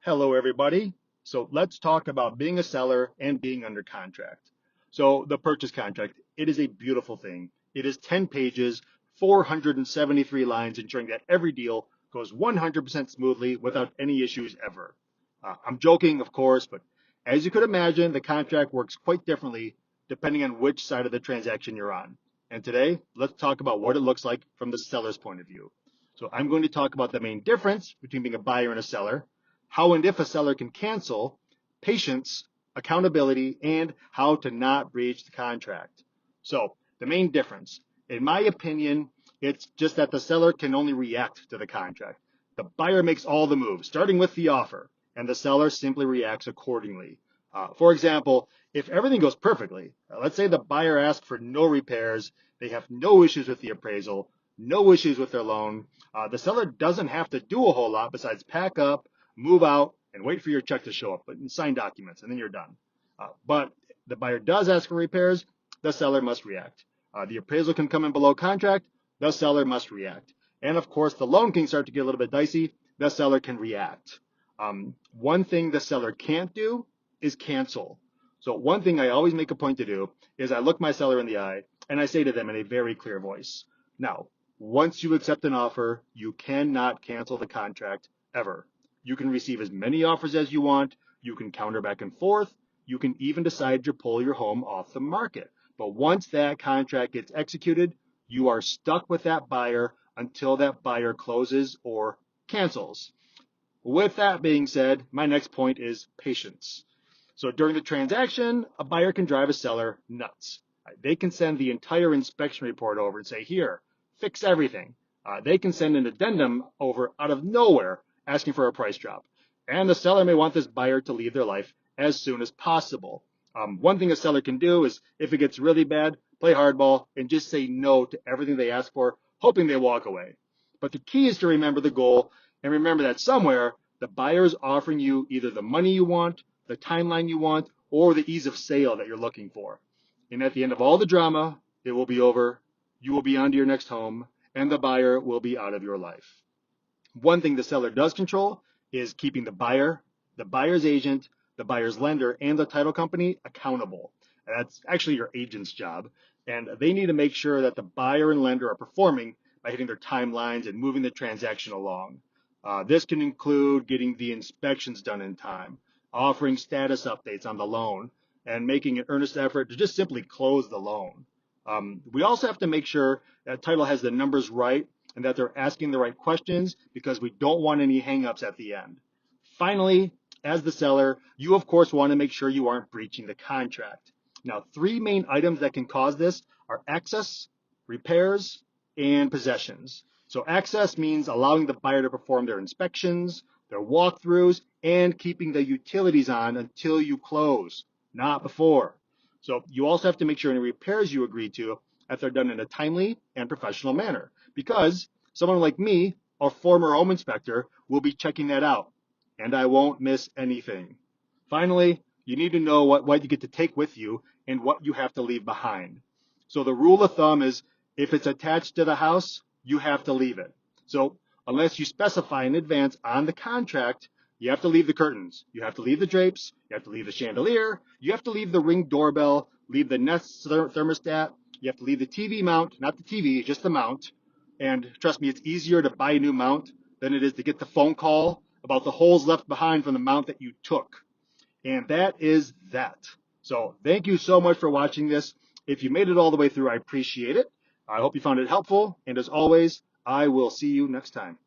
Hello, everybody. So let's talk about being a seller and being under contract. So the purchase contract, it is a beautiful thing. It is 10 pages, 473 lines, ensuring that every deal goes 100% smoothly without any issues ever. I'm joking, of course, but as you could imagine, the contract works quite differently depending on which side of the transaction you're on. And today, let's talk about what it looks like from the seller's point of view. So I'm going to talk about the main difference between being a buyer and a seller, how and if a seller can cancel, patience, accountability, and how to not breach the contract. So the main difference, in my opinion, it's just that the seller can only react to the contract. The buyer makes all the moves, starting with the offer, and the seller simply reacts accordingly. For example, if everything goes perfectly, let's say the buyer asks for no repairs, they have no issues with the appraisal, no issues with their loan, the seller doesn't have to do a whole lot besides pack up, move out, and wait for your check to show up, and sign documents, and then you're done. But the buyer does ask for repairs, the seller must react. The appraisal can come in below contract, the seller must react. And of course, the loan can start to get a little bit dicey, the seller can react. One thing the seller can't do is cancel. So one thing I always make a point to do is I look my seller in the eye and I say to them in a very clear voice, now, once you accept an offer, you cannot cancel the contract ever. You can receive as many offers as you want. You can counter back and forth. You can even decide to pull your home off the market. But once that contract gets executed, you are stuck with that buyer until that buyer closes or cancels. With that being said, my next point is patience. So during the transaction, a buyer can drive a seller nuts. They can send the entire inspection report over and say, here, fix everything. They can send an addendum over out of nowhere asking for a price drop. And the seller may want this buyer to leave their life as soon as possible. One thing a seller can do is, if it gets really bad, play hardball and just say no to everything they ask for, hoping they walk away. But the key is to remember the goal and remember that somewhere the buyer is offering you either the money you want, the timeline you want, or the ease of sale that you're looking for. And at the end of all the drama, it will be over, you will be on to your next home, and the buyer will be out of your life. One thing the seller does control is keeping the buyer, the buyer's agent, the buyer's lender, and the title company accountable. That's actually your agent's job. And they need to make sure that the buyer and lender are performing by hitting their timelines and moving the transaction along. This can include getting the inspections done in time, offering status updates on the loan, and making an earnest effort to just simply close the loan. We also have to make sure that title has the numbers right and that they're asking the right questions because we don't want any hangups at the end. Finally, as the seller, you of course want to make sure you aren't breaching the contract. Now, three main items that can cause this are access, repairs, and possessions. So access means allowing the buyer to perform their inspections, their walkthroughs, and keeping the utilities on until you close, not before. So you also have to make sure any repairs you agree to that they're done in a timely and professional manner, because someone like me, a former home inspector, will be checking that out, and I won't miss anything. Finally, you need to know what you get to take with you and what you have to leave behind. So the rule of thumb is if it's attached to the house, you have to leave it. So unless you specify in advance on the contract, you have to leave the curtains, you have to leave the drapes, you have to leave the chandelier, you have to leave the Ring doorbell, leave the Nest thermostat, you have to leave the TV mount, not the TV, just the mount. And trust me, it's easier to buy a new mount than it is to get the phone call about the holes left behind from the mount that you took. And that is that. So thank you so much for watching this. If you made it all the way through, I appreciate it. I hope you found it helpful. And as always, I will see you next time.